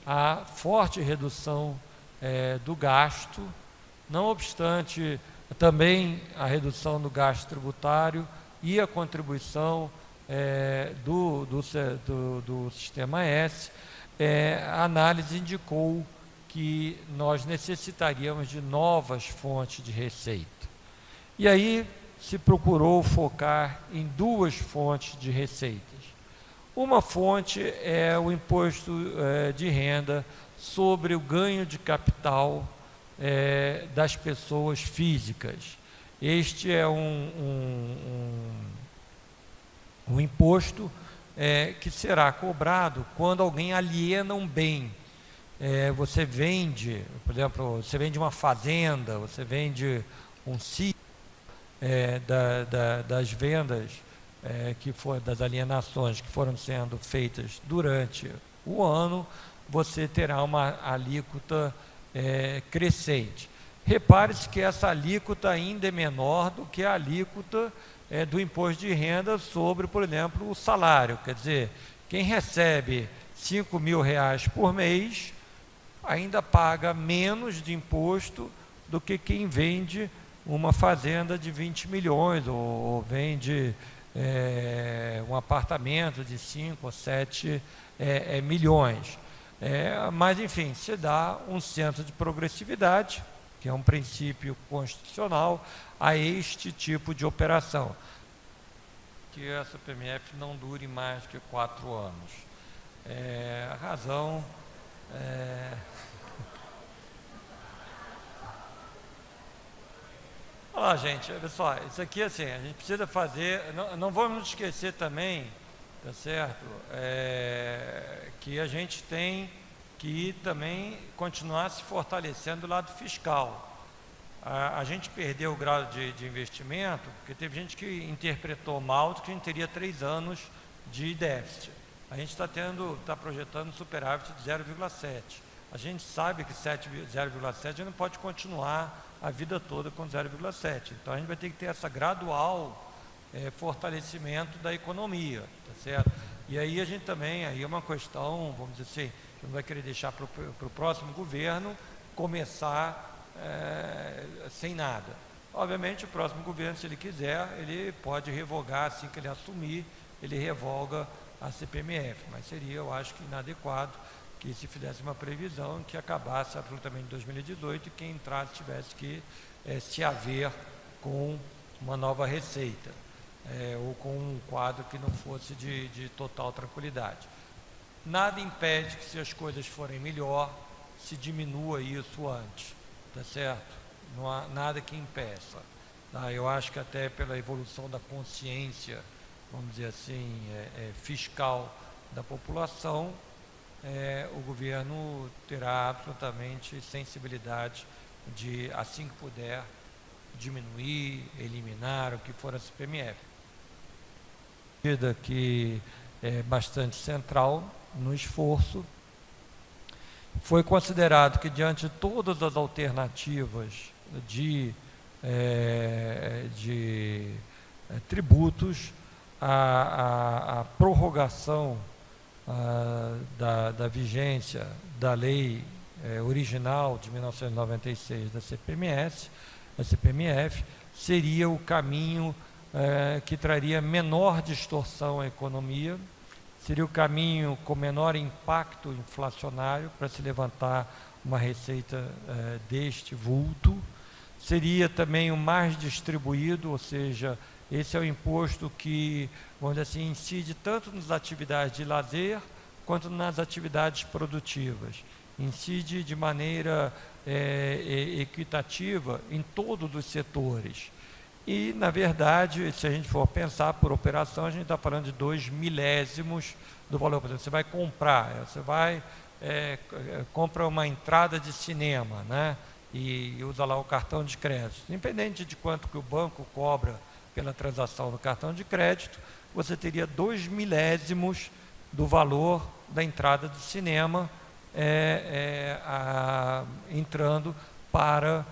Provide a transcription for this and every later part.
a forte redução do gasto, não obstante também a redução do gasto tributário e a contribuição do Sistema S, a análise indicou que nós necessitaríamos de novas fontes de receita. E aí se procurou focar em duas fontes de receitas. Uma fonte é o imposto de renda sobre o ganho de capital das pessoas físicas. Este é um imposto que será cobrado quando alguém aliena um bem. Você vende, por exemplo, você vende uma fazenda, você vende um sítio, das vendas, das alienações que foram sendo feitas durante o ano, você terá uma alíquota crescente. Repare-se que essa alíquota ainda é menor do que a alíquota do imposto de renda sobre, por exemplo, o salário. Quer dizer, quem recebe R$5.000 por mês ainda paga menos de imposto do que quem vende uma fazenda de 20 milhões ou vende um apartamento de 5 ou 7 milhões. Mas, enfim, se dá um centro de progressividade, que é um princípio constitucional, a este tipo de operação. Que a CPMF não dure mais que 4 anos. A razão... Olha, gente, olha só, isso aqui assim, a gente precisa fazer, não vamos nos esquecer também, tá certo, que a gente tem que também continuar se fortalecendo do lado fiscal. A gente perdeu o grau de investimento, porque teve gente que interpretou mal que a gente teria 3 anos de déficit. A gente está projetando superávit de 0,7. A gente sabe que 0,7 não pode continuar a vida toda com 0,7. Então a gente vai ter que ter essa gradual fortalecimento da economia, tá certo? E aí a gente também, aí é uma questão, vamos dizer assim, que não vai querer deixar para o próximo governo começar sem nada. Obviamente o próximo governo, se ele quiser, ele pode revogar, assim que ele assumir, ele revoga a CPMF, mas seria, eu acho que inadequado que se fizesse uma previsão que acabasse absolutamente em 2018 e quem entrasse tivesse que se haver com uma nova receita, ou com um quadro que não fosse de total tranquilidade. Nada impede que, se as coisas forem melhor, se diminua isso antes, tá certo? Não há nada que impeça. Tá? Eu acho que até pela evolução da consciência, vamos dizer assim, fiscal da população, o governo terá absolutamente sensibilidade de, assim que puder, diminuir, eliminar o que for a CPMF. Medida que é bastante central no esforço. Foi considerado que, diante de todas as alternativas de tributos, a prorrogação da vigência da lei original de 1996 da CPMF, seria o caminho que traria menor distorção à economia, seria o caminho com menor impacto inflacionário para se levantar uma receita deste vulto, seria também o mais distribuído, ou seja, esse é o imposto que, vamos dizer assim, incide tanto nas atividades de lazer quanto nas atividades produtivas. Incide de maneira equitativa em todos os setores. E, na verdade, se a gente for pensar por operação, a gente está falando de 2 milésimos do valor. Por exemplo, você vai comprar, compra uma entrada de cinema, né? E usa lá o cartão de crédito. Independente de quanto que o banco cobra pela transação do cartão de crédito, você teria 2 milésimos do valor da entrada do cinema entrando para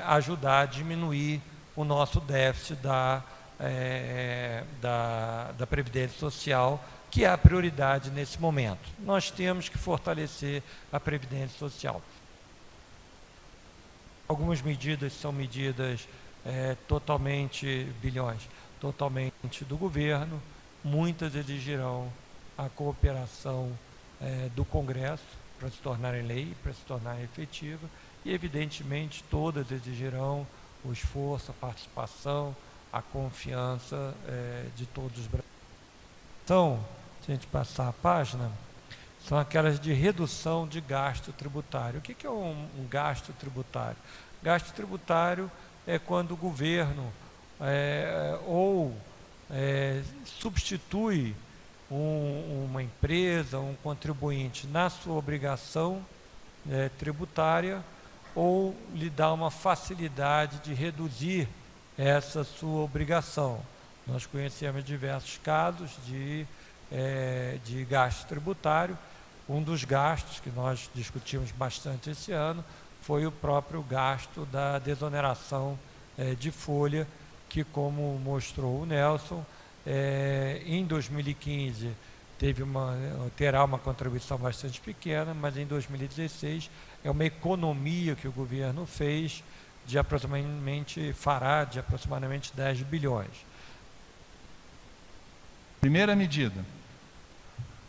ajudar a diminuir o nosso déficit da Previdência Social, que é a prioridade nesse momento. Nós temos que fortalecer a Previdência Social. Algumas medidas são medidas totalmente do governo, muitas exigirão a cooperação do Congresso para se tornarem lei, para se tornarem efetiva, e evidentemente todas exigirão o esforço, a participação, a confiança de todos os brasileiros. Então, se a gente passar a página, são aquelas de redução de gasto tributário. O que é um gasto tributário? Gasto tributário é quando o governo substitui uma empresa, um contribuinte na sua obrigação tributária, ou lhe dá uma facilidade de reduzir essa sua obrigação. Nós conhecemos diversos casos de gasto tributário. Um dos gastos que nós discutimos bastante esse ano foi o próprio gasto da desoneração de folha, que, como mostrou o Nelson, em 2015 terá uma contribuição bastante pequena, mas em 2016 é uma economia que o governo fez de aproximadamente 10 bilhões. Primeira medida,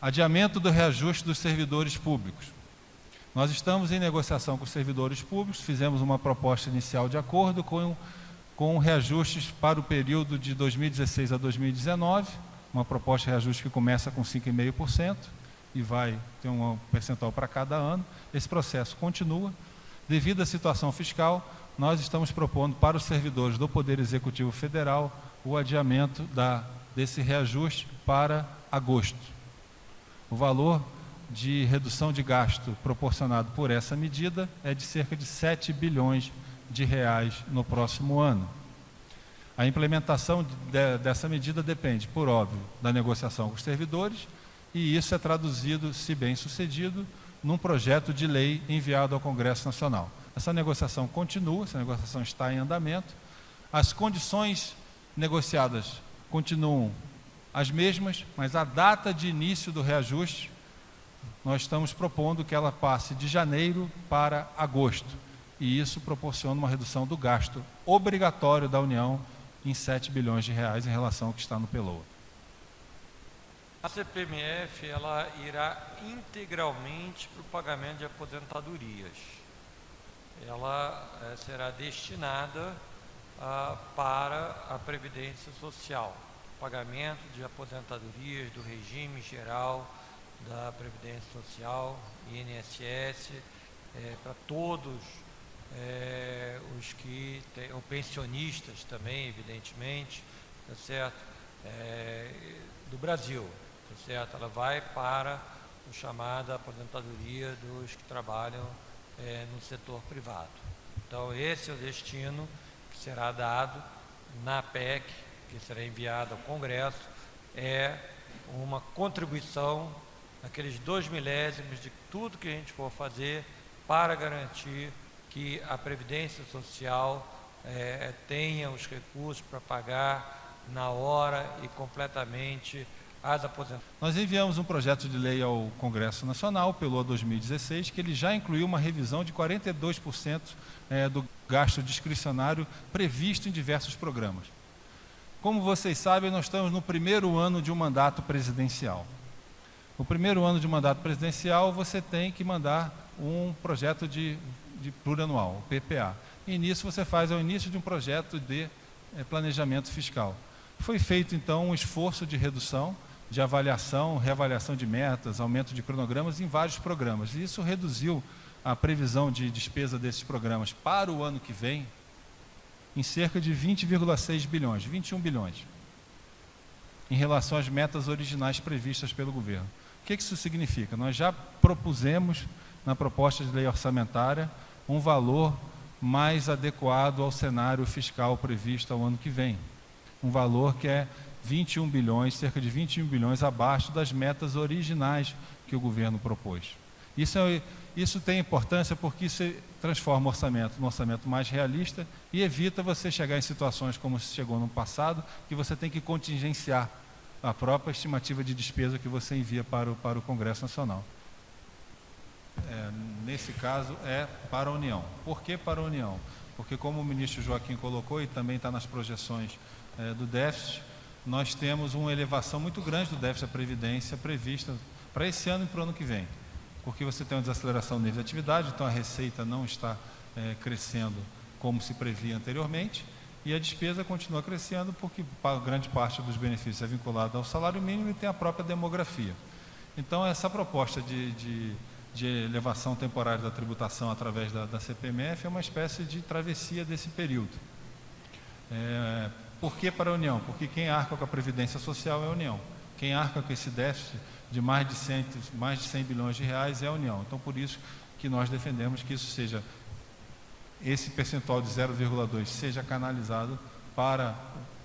adiamento do reajuste dos servidores públicos. Nós estamos em negociação com os servidores públicos, fizemos uma proposta inicial de acordo com reajustes para o período de 2016 a 2019, uma proposta de reajuste que começa com 5,5% e vai ter um percentual para cada ano. Esse processo continua. Devido à situação fiscal, nós estamos propondo para os servidores do Poder Executivo Federal o adiamento desse reajuste para agosto. O valor de redução de gasto proporcionado por essa medida é de cerca de 7 bilhões de reais no próximo ano. A implementação dessa medida depende, por óbvio, da negociação com os servidores, e isso é traduzido, se bem sucedido, num projeto de lei enviado ao Congresso Nacional. Essa negociação continua, essa negociação está em andamento. As condições negociadas continuam as mesmas, mas a data de início do reajuste, nós estamos propondo que ela passe de janeiro para agosto. E isso proporciona uma redução do gasto obrigatório da União em 7 bilhões de reais em relação ao que está no PELOA. A CPMF ela irá integralmente para o pagamento de aposentadorias. Ela será destinada para a Previdência Social, pagamento de aposentadorias do regime geral da Previdência Social, INSS, para todos os que têm, ou pensionistas também, evidentemente, tá certo? Do Brasil, tá certo? Ela vai para a chamada aposentadoria dos que trabalham no setor privado. Então, esse é o destino que será dado na PEC, que será enviada ao Congresso, é uma contribuição, aqueles 2 milésimos de tudo que a gente for fazer para garantir que a Previdência Social tenha os recursos para pagar na hora e completamente as aposentadorias. Nós enviamos um projeto de lei ao Congresso Nacional, pelo 2016, que ele já incluiu uma revisão de 42% do gasto discricionário previsto em diversos programas. Como vocês sabem, nós estamos no primeiro ano de um mandato presidencial. No primeiro ano de um mandato presidencial, você tem que mandar um projeto de plurianual, o PPA. E nisso você faz ao início de um projeto de planejamento fiscal. Foi feito, então, um esforço de redução, de avaliação, reavaliação de metas, aumento de cronogramas em vários programas. E isso reduziu a previsão de despesa desses programas para o ano que vem em cerca de 20,6 bilhões, 21 bilhões, em relação às metas originais previstas pelo governo. O que isso significa? Nós já propusemos, na proposta de lei orçamentária, um valor mais adequado ao cenário fiscal previsto ao ano que vem. Um valor que é 21 bilhões, cerca de 21 bilhões abaixo das metas originais que o governo propôs. Isso tem importância porque isso transforma o orçamento num orçamento mais realista e evita você chegar em situações como se chegou no passado, que você tem que contingenciar a própria estimativa de despesa que você envia para o Congresso Nacional. Nesse caso, é para a União. Por que para a União? Porque, como o ministro Joaquim colocou, e também está nas projeções do déficit, nós temos uma elevação muito grande do déficit da Previdência prevista para esse ano e para o ano que vem. Porque você tem uma desaceleração do nível de atividade, então a receita não está crescendo como se previa anteriormente, e a despesa continua crescendo porque grande parte dos benefícios é vinculada ao salário mínimo e tem a própria demografia. Então, essa proposta de elevação temporária da tributação através da CPMF é uma espécie de travessia desse período. Por que para a União? Porque quem arca com a Previdência Social é a União. Quem arca com esse déficit de mais de 100 bilhões de reais é a União. Então, por isso que nós defendemos que isso seja, esse percentual de 0,2 seja canalizado para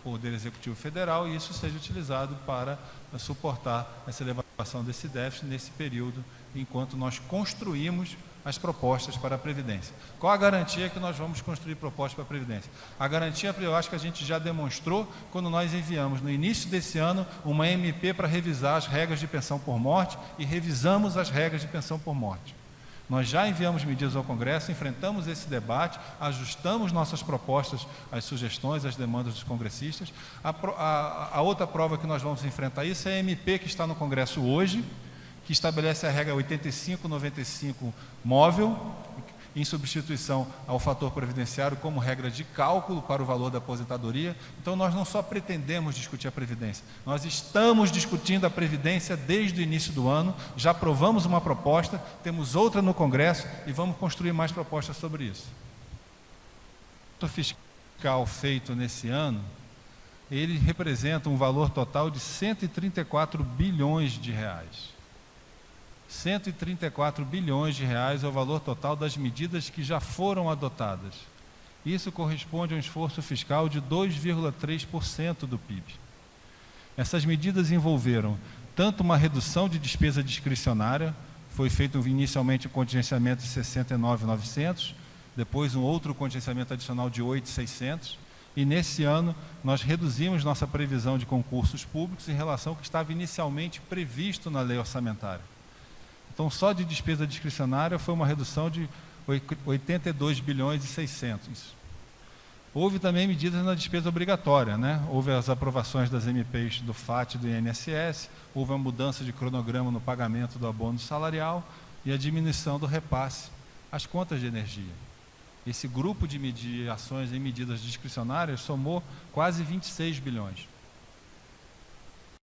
o Poder Executivo Federal e isso seja utilizado para suportar essa elevação desse déficit nesse período, enquanto nós construímos as propostas para a Previdência. Qual a garantia que nós vamos construir propostas para a Previdência? A garantia, eu acho que a gente já demonstrou quando nós enviamos, no início desse ano, uma MP para revisar as regras de pensão por morte e revisamos as regras de pensão por morte. Nós já enviamos medidas ao Congresso, enfrentamos esse debate, ajustamos nossas propostas às sugestões, às demandas dos congressistas. A outra prova que nós vamos enfrentar isso é a MP que está no Congresso hoje, que estabelece a regra 85-95 móvel, em substituição ao fator previdenciário como regra de cálculo para o valor da aposentadoria. Então, nós não só pretendemos discutir a Previdência, nós estamos discutindo a Previdência desde o início do ano, já aprovamos uma proposta, temos outra no Congresso e vamos construir mais propostas sobre isso. O fiscal feito nesse ano, ele representa um valor total de 134 bilhões de reais. 134 bilhões de reais é o valor total das medidas que já foram adotadas. Isso corresponde a um esforço fiscal de 2,3% do PIB. Essas medidas envolveram tanto uma redução de despesa discricionária, foi feito inicialmente um contingenciamento de 69.900, depois um outro contingenciamento adicional de 8.600, e nesse ano nós reduzimos nossa previsão de concursos públicos em relação ao que estava inicialmente previsto na lei orçamentária. Então, só de despesa discricionária foi uma redução de 82 bilhões e 600. Houve também medidas na despesa obrigatória, né? Houve as aprovações das MPs do FAT e do INSS, houve a mudança de cronograma no pagamento do abono salarial e a diminuição do repasse às contas de energia. Esse grupo de ações e medidas discricionárias somou quase 26 bilhões.